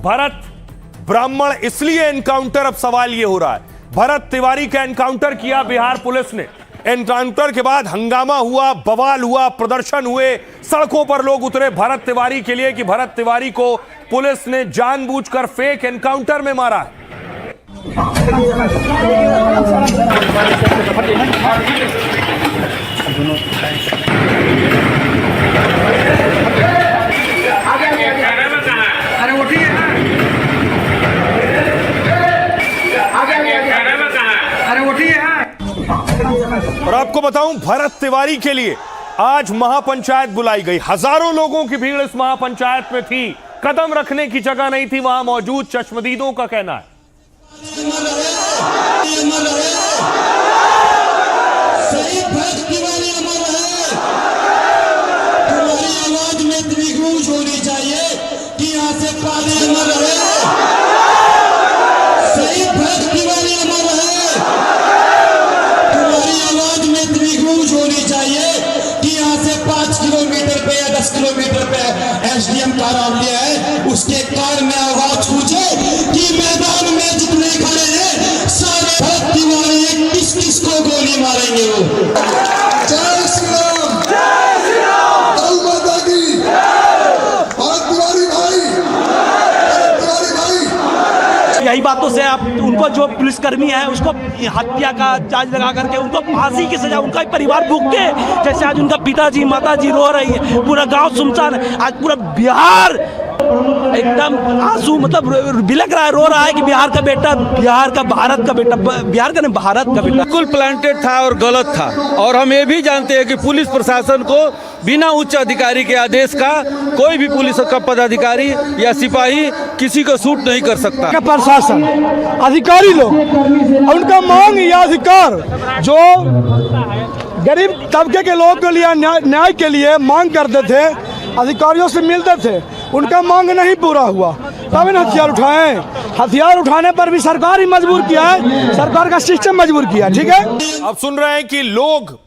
भरत ब्राह्मण इसलिए एनकाउंटर, अब सवाल यह हो रहा है, भरत तिवारी का एनकाउंटर किया बिहार पुलिस ने। एनकाउंटर के बाद हंगामा हुआ, बवाल हुआ, प्रदर्शन हुए, सड़कों पर लोग उतरे भरत तिवारी के लिए कि भरत तिवारी को पुलिस ने जानबूझकर फेक एनकाउंटर में मारा है। और आपको बताऊं, भरत तिवारी के लिए आज महापंचायत बुलाई गई। हजारों लोगों की भीड़ इस महापंचायत में थी, कदम रखने की जगह नहीं थी वहां मौजूद चश्मदीदों का कहना है। आवाज में द्विगुण होनी चाहिए कि यहाँ से पानी अमर रहे, सही भक्त तिवारी अमर रहे। तुम्हारी आवाज में द्विगुण होनी चाहिए कि यहाँ से 5 किलोमीटर पे या 10 किलोमीटर पे एसडीएम कार्यालय है, उसके कार में आवाज पूछे कि मैदान में जितने खड़े हैं सारे भक्त तिवारी किस किस को गोली मारेंगे वो। जय श्री राम, जय श्री राम, गौ माता की, भरत तिवारी भाई, भरत तिवारी भाई। यही बातों से आप उनको, जो पुलिसकर्मी है उसको हत्या का चार्ज लगा करके उनको फांसी की सजा, उनका परिवार भूख के, जैसे आज उनका पिताजी माताजी रो रही है, पूरा गांव सुनसान है, आज पूरा बिहार एकदम आंसू मतलब बिलक रहा है, रो रहा है कि बिहार का बेटा, बिहार का भारत का बेटा, बिहार का नहीं भारत का बेटा। बिल्कुल प्लांटेड था और गलत था। और हम ये भी जानते हैं कि पुलिस प्रशासन को बिना उच्च अधिकारी के आदेश का कोई भी पुलिस का पदाधिकारी या सिपाही किसी को सूट नहीं कर सकता। प्रशासन अधिकारी लोग उनका मांग या अधिकार जो गरीब तबके के लोगों के लिए न्याय के लिए मांग करते थे, अधिकारियों से मिलते थे, उनका मांग नहीं पूरा हुआ, तब इन हथियार उठाए। हथियार उठाने पर भी सरकार ही मजबूर किया है, सरकार का सिस्टम मजबूर किया। ठीक है, अब सुन रहे हैं कि लोग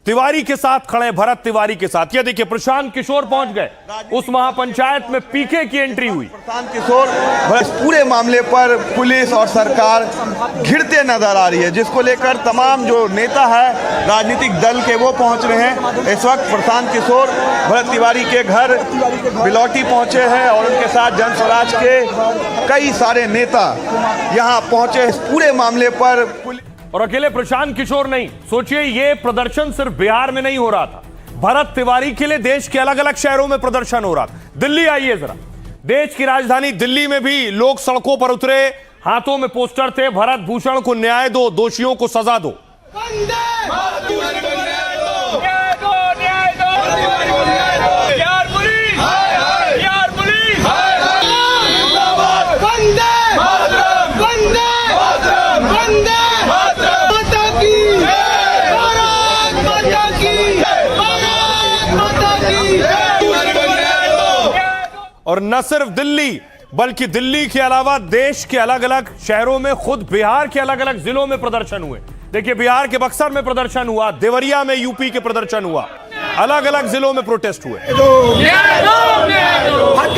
तिवारी के साथ खड़े, भरत तिवारी के साथ। ये देखिए, प्रशांत किशोर पहुंच गए उस महापंचायत में, पीके की एंट्री हुई। प्रशांत किशोर इस पूरे मामले पर पुलिस और सरकार घिरते नजर आ रही है, जिसको लेकर तमाम जो नेता है राजनीतिक दल के वो पहुंच रहे हैं। इस वक्त प्रशांत किशोर भरत तिवारी के घर बिलौटी पहुंचे हैं और उनके साथ जन स्वराज के कई सारे नेता यहाँ पहुंचे। इस पूरे मामले पर और अकेले प्रशांत किशोर नहीं, सोचिए ये प्रदर्शन सिर्फ बिहार में नहीं हो रहा था, भरत तिवारी के लिए देश के अलग अलग शहरों में प्रदर्शन हो रहा था। दिल्ली आइए जरा, देश की राजधानी दिल्ली में भी लोग सड़कों पर उतरे, हाथों में पोस्टर थे, भरत भूषण को न्याय दो, दोषियों को सजा दो। और न सिर्फ दिल्ली बल्कि दिल्ली के अलावा देश के अलग अलग शहरों में, खुद बिहार के अलग अलग जिलों में प्रदर्शन हुए। देखिए, बिहार के बक्सर में प्रदर्शन हुआ, देवरिया में यूपी के प्रदर्शन हुआ, अलग अलग जिलों में प्रोटेस्ट हुए।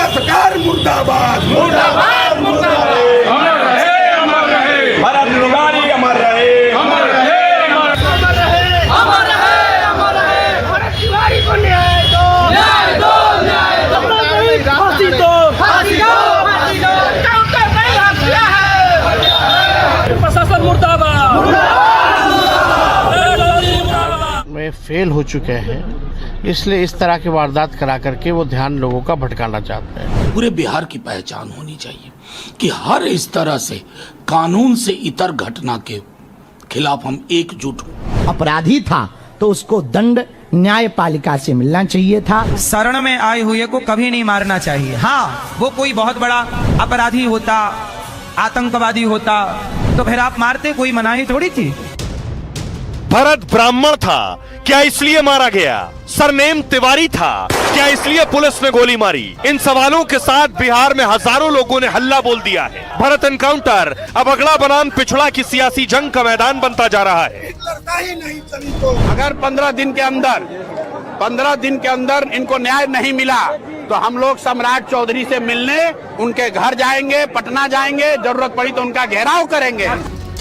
सरकार मुर्दाबाद, मुर्दाबाद, मुर्दाबाद, अमर रहे, अमर रहे, भरत तिवारी अमर रहे, अमर रहे, अमर रहे, अमर रहे, अमर रहे, भरत तिवारी को न्याय दो, न्याय दो, न्याय दो, फांसी दो, फांसी दो, फांसी दो, काउंटर नहीं हत्या है, प्रशासन मुर्दाबाद, में फेल हो चुके हैं, इसलिए इस तरह की वारदात करा करके वो ध्यान लोगों का भटकाना चाहते हैं। पूरे बिहार की पहचान होनी चाहिए कि हर इस तरह से कानून से इतर घटना के खिलाफ हम एकजुट हों। अपराधी था तो उसको दंड न्यायपालिका से मिलना चाहिए था। शरण में आए हुए को कभी नहीं मारना चाहिए। हाँ, वो कोई बहुत बड़ा अपराधी होता, आतंकवादी होता तो फिर आप मारते, कोई मनाही थोड़ी थी। भरत ब्राह्मण था, क्या इसलिए मारा गया? सरनेम तिवारी था, क्या इसलिए पुलिस ने गोली मारी? इन सवालों के साथ बिहार में हजारों लोगों ने हल्ला बोल दिया है। भरत एनकाउंटर अब अगला बनाम पिछड़ा की सियासी जंग का मैदान बनता जा रहा है। अगर 15 दिन के अंदर इनको न्याय नहीं मिला तो हम लोग सम्राट चौधरी से मिलने उनके घर जाएंगे, पटना जाएंगे, जरूरत पड़ी तो उनका घेराव करेंगे।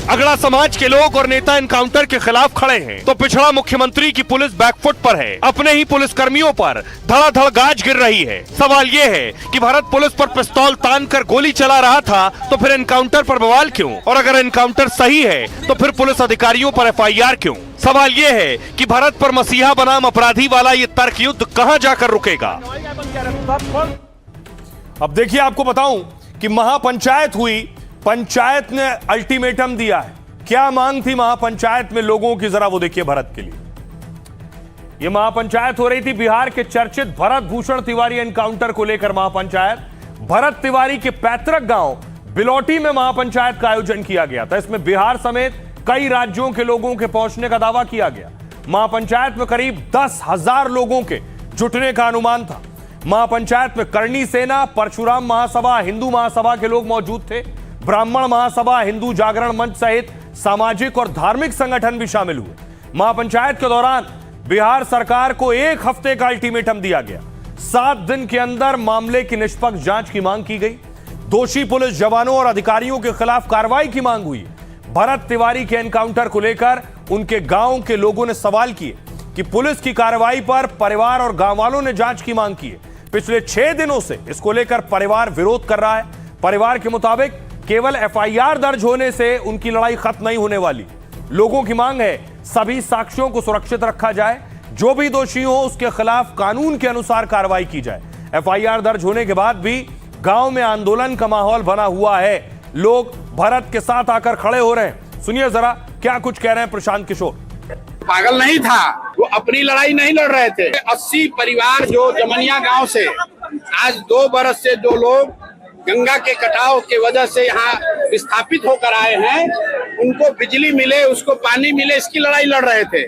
अगड़ा समाज के लोग और नेता एनकाउंटर के खिलाफ खड़े हैं तो पिछड़ा मुख्यमंत्री की पुलिस बैकफुट पर है। अपने ही पुलिस कर्मियों पर धड़ाधड़ गाज गिर रही है। सवाल ये है कि भारत पुलिस पर पिस्तौल तान कर गोली चला रहा था तो फिर एनकाउंटर पर बवाल क्यों? और अगर एनकाउंटर सही है तो फिर पुलिस अधिकारियों पर FIR क्यों? सवाल ये है कि भारत पर मसीहा बनाम अपराधी वाला ये तर्क युद्ध कहां जाकर रुकेगा? अब देखिए, आपको बताऊं कि महापंचायत हुई, पंचायत ने अल्टीमेटम दिया है। क्या मांग थी महापंचायत में लोगों की, जरा वो देखिए भरत के लिए। यह महापंचायत हो रही थी बिहार के चर्चित भरत भूषण तिवारी एनकाउंटर को लेकर। महापंचायत भरत तिवारी के पैतृक गांव बिलौटी में महापंचायत का आयोजन किया गया था। इसमें बिहार समेत कई राज्यों के लोगों के पहुंचने का दावा किया गया। महापंचायत में करीब 10,000 लोगों के जुटने का अनुमान था। महापंचायत में करणी सेना, परशुराम महासभा, हिंदू महासभा के लोग मौजूद थे। ब्राह्मण महासभा, हिंदू जागरण मंच सहित सामाजिक और धार्मिक संगठन भी शामिल हुए। महापंचायत के दौरान बिहार सरकार को 1 हफ्ते का अल्टीमेटम दिया गया। 7 दिन के अंदर मामले की निष्पक्ष जांच की मांग की गई। दोषी पुलिस जवानों और अधिकारियों के खिलाफ कार्रवाई की मांग हुई। भरत तिवारी के एनकाउंटर को लेकर उनके गांव के लोगों ने सवाल किए कि पुलिस की कार्रवाई पर परिवार और गांव वालों ने जांच की मांग की है। पिछले 6 दिनों से इसको लेकर परिवार विरोध कर रहा है। परिवार के मुताबिक केवल FIR दर्ज होने से उनकी लड़ाई खत्म नहीं होने वाली। लोगों की मांग है सभी साक्ष्यों को सुरक्षित रखा जाए, जो भी दोषी हो उसके खिलाफ कानून के अनुसार कार्रवाई की जाए। FIR दर्ज होने के बाद भी गांव में आंदोलन का माहौल बना हुआ है। लोग भरत के साथ आकर खड़े हो रहे हैं। सुनिए जरा क्या कुछ कह रहे हैं प्रशांत किशोर। पागल नहीं था, वो अपनी लड़ाई नहीं लड़ रहे थे। 80 परिवार जो जमनिया गांव से आज 2 बरस से जो लोग गंगा के कटाव के वजह से यहाँ विस्थापित होकर आए हैं, उनको बिजली मिले, उसको पानी मिले, इसकी लड़ाई लड़ रहे थे।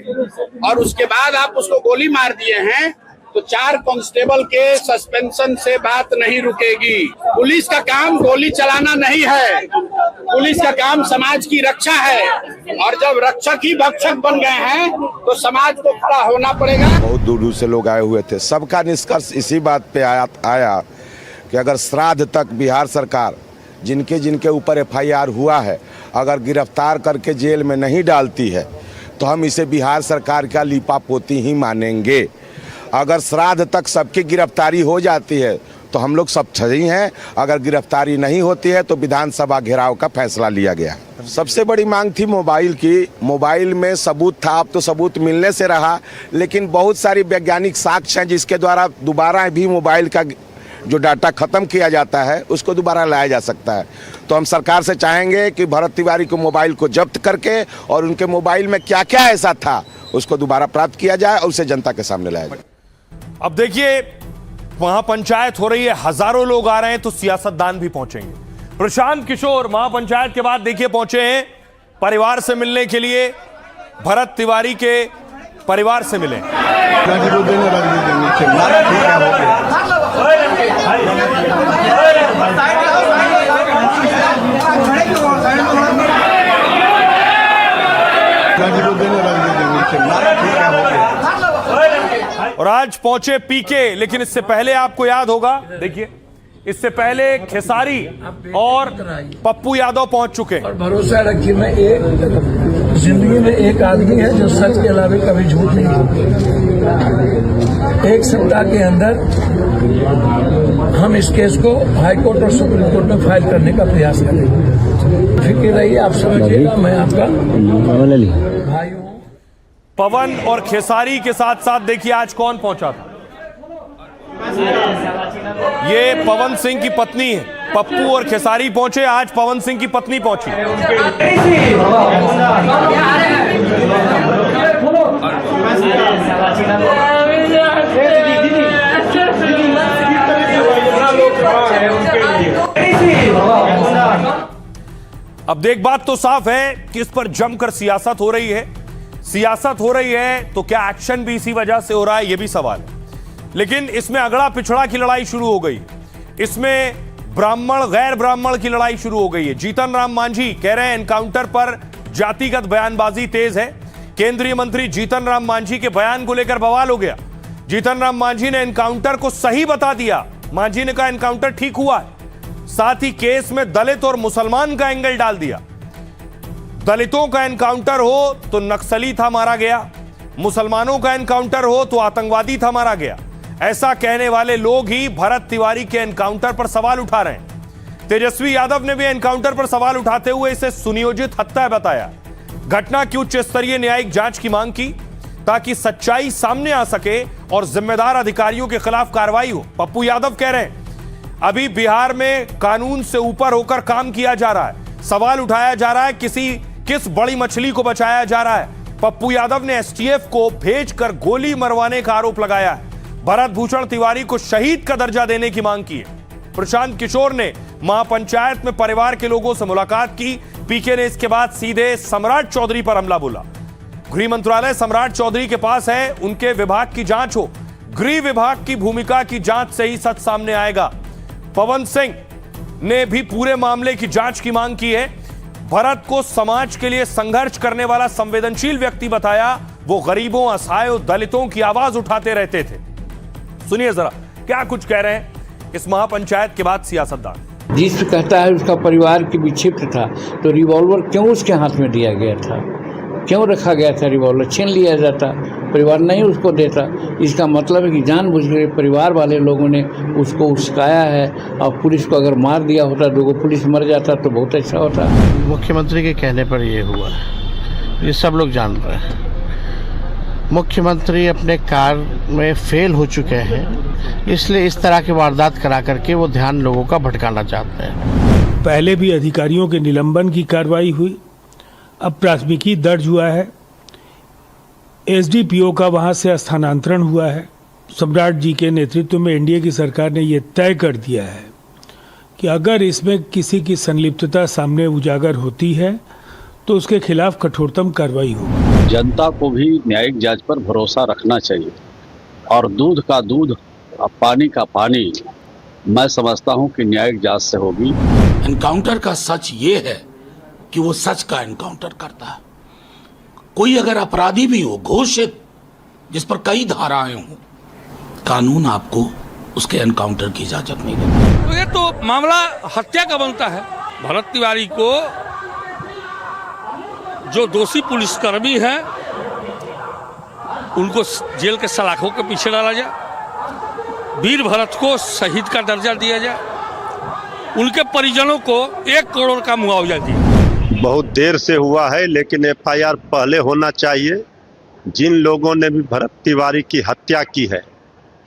और उसके बाद आप उसको गोली मार दिए हैं तो 4 कांस्टेबल के सस्पेंशन से बात नहीं रुकेगी। पुलिस का काम गोली चलाना नहीं है, पुलिस का काम समाज की रक्षा है। और जब रक्षक ही भक्षक बन गए हैं तो समाज को खड़ा होना पड़ेगा। बहुत दूर दूर से लोग आए हुए थे। सबका निष्कर्ष इसी बात पे आया कि अगर श्राद्ध तक बिहार सरकार जिनके जिनके ऊपर FIR हुआ है अगर गिरफ्तार करके जेल में नहीं डालती है तो हम इसे बिहार सरकार का लीपापोती ही मानेंगे। अगर श्राद्ध तक सबकी गिरफ्तारी हो जाती है तो हम लोग सब सही हैं। अगर गिरफ्तारी नहीं होती है तो विधानसभा घेराव का फैसला लिया गया। सबसे बड़ी मांग थी मोबाइल की। मोबाइल में सबूत था, अब तो सबूत मिलने से रहा, लेकिन बहुत सारी वैज्ञानिक साक्ष्य हैं जिसके द्वारा दोबारा भी मोबाइल का जो डाटा खत्म किया जाता है उसको दोबारा लाया जा सकता है। तो हम सरकार से चाहेंगे कि भरत तिवारी को मोबाइल को जब्त करके और उनके मोबाइल में क्या क्या ऐसा था उसको दोबारा प्राप्त किया जाए और उसे जनता के सामने लाया जाए। अब देखिए, वहां पंचायत हो रही है, हजारों लोग आ रहे हैं तो सियासतदान भी पहुंचेंगे। प्रशांत किशोर महापंचायत के बाद देखिए पहुंचे हैं परिवार से मिलने के लिए। भरत तिवारी के परिवार से मिले। और आज पहुंचे PK, लेकिन इससे पहले आपको याद होगा, देखिए इससे पहले खेसारी और पप्पू यादव पहुंच चुके हैं। और भरोसा रखिए, मैं एक जिंदगी में एक आदमी है जो सच के अलावा कभी झूठ नहीं बोलता। 1 सप्ताह के अंदर हम इस केस को हाईकोर्ट और सुप्रीम कोर्ट में फाइल करने का प्रयास करेंगे। फिक्र रहिए, आप समझिएगा, मैं आपका भाई हूँ। पवन और खेसारी के साथ साथ देखिए आज कौन पहुंचा था। ये पवन सिंह की पत्नी है। पप्पू और खेसारी पहुंचे, आज पवन सिंह की पत्नी पहुंची। अब देख, बात तो साफ है कि इस पर जमकर सियासत हो रही है। सियासत हो रही है तो क्या एक्शन भी इसी वजह से हो रहा है, यह भी सवाल है। लेकिन इसमें अगड़ा पिछड़ा की लड़ाई शुरू हो गई। इसमें ब्राह्मण गैर ब्राह्मण की लड़ाई शुरू हो गई है। जीतन राम मांझी कह रहे हैं एनकाउंटर पर जातिगत बयानबाजी तेज है। केंद्रीय मंत्री जीतन राम मांझी के बयान को लेकर बवाल हो गया। जीतन राम मांझी ने एनकाउंटर को सही बता दिया। मांझी ने कहा एनकाउंटर ठीक हुआ है। साथ ही केस में दलित और मुसलमान का एंगल डाल दिया। दलितों का एनकाउंटर हो तो नक्सली था मारा गया, मुसलमानों का एनकाउंटर हो तो आतंकवादी था मारा गया। ऐसा कहने वाले लोग ही भरत तिवारी के एनकाउंटर पर सवाल उठा रहे हैं। तेजस्वी यादव ने भी एनकाउंटर पर सवाल उठाते हुए इसे सुनियोजित हत्या बताया। घटना की उच्च स्तरीय न्यायिक जांच की मांग की ताकि सच्चाई सामने आ सके और जिम्मेदार अधिकारियों के खिलाफ कार्रवाई हो। पप्पू यादव कह रहे हैं अभी बिहार में कानून से ऊपर होकर काम किया जा रहा है, सवाल उठाया जा रहा है किस बड़ी मछली को बचाया जा रहा है। पप्पू यादव ने एसटीएफ को भेजकर गोली मरवाने का आरोप लगाया है। भरत भूषण तिवारी को शहीद का दर्जा देने की मांग की है। प्रशांत किशोर ने महापंचायत में परिवार के लोगों से मुलाकात की। पीके ने इसके बाद सीधे सम्राट चौधरी पर हमला बोला। गृह मंत्रालय सम्राट चौधरी के पास है, उनके विभाग की जांच हो। गृह विभाग की भूमिका की जांच से ही सच सामने आएगा। पवन सिंह ने भी पूरे मामले की जांच की मांग की है। भरत को समाज के लिए संघर्ष करने वाला संवेदनशील व्यक्ति बताया। वो गरीबों, असहायों, दलितों की आवाज उठाते रहते थे। सुनिए जरा क्या कुछ कह रहे हैं इस महापंचायत के बाद सियासतदान। जिस कहता है उसका परिवार की विक्षिप्त था, तो रिवॉल्वर क्यों उसके हाथ में दिया गया था, क्यों रखा गया था? रिवॉल्वर छीन लिया जाता, परिवार नहीं उसको देता। इसका मतलब है कि जानबूझकर परिवार वाले लोगों ने उसको उस्काया है। और पुलिस को अगर मार दिया होता, दो पुलिस मर जाता तो बहुत अच्छा होता। मुख्यमंत्री के कहने पर ये हुआ, ये सब लोग जान रहे हैं। मुख्यमंत्री अपने कार्य में फेल हो चुके हैं, इसलिए इस तरह की वारदात करा करके वो ध्यान लोगों का भटकाना चाहते हैं। पहले भी अधिकारियों के निलंबन की कार्रवाई हुई, अब प्राथमिकी दर्ज हुआ है। एसडीपीओ का वहां से स्थानांतरण हुआ है। सम्राट जी के नेतृत्व में एनडीए की सरकार ने ये तय कर दिया है कि अगर इसमें किसी की संलिप्तता सामने उजागर होती है तो उसके खिलाफ कठोरतम कार्रवाई होगी। जनता को भी न्यायिक जांच पर भरोसा रखना चाहिए और दूध का दूध और पानी का पानी मैं समझता हूं कि न्यायिक जांच से होगी। एनकाउंटर का सच ये है कि वो सच का एनकाउंटर करता है। कोई अगर अपराधी भी हो घोषित, जिस पर कई धाराएं हों, कानून आपको उसके एनकाउंटर की इजाजत नहीं देता। तो ये तो मामला हत्या का बनता है। भरत तिवारी को जो दोषी पुलिसकर्मी हैं उनको जेल के सलाखों के पीछे डाला जाए। वीर भरत को शहीद का दर्जा दिया जाए। उनके परिजनों को 1 करोड़ का मुआवजा दिया। बहुत देर से हुआ है, लेकिन एफआईआर पहले होना चाहिए। जिन लोगों ने भी भरत तिवारी की हत्या की है,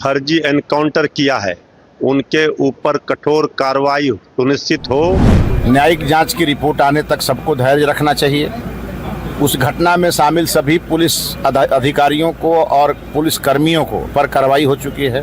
फर्जी एनकाउंटर किया है, उनके ऊपर कठोर कार्रवाई सुनिश्चित हो। न्यायिक जांच की रिपोर्ट आने तक सबको धैर्य रखना चाहिए। उस घटना में शामिल सभी पुलिस अधिकारियों को और पुलिस कर्मियों को पर कार्रवाई हो चुकी है।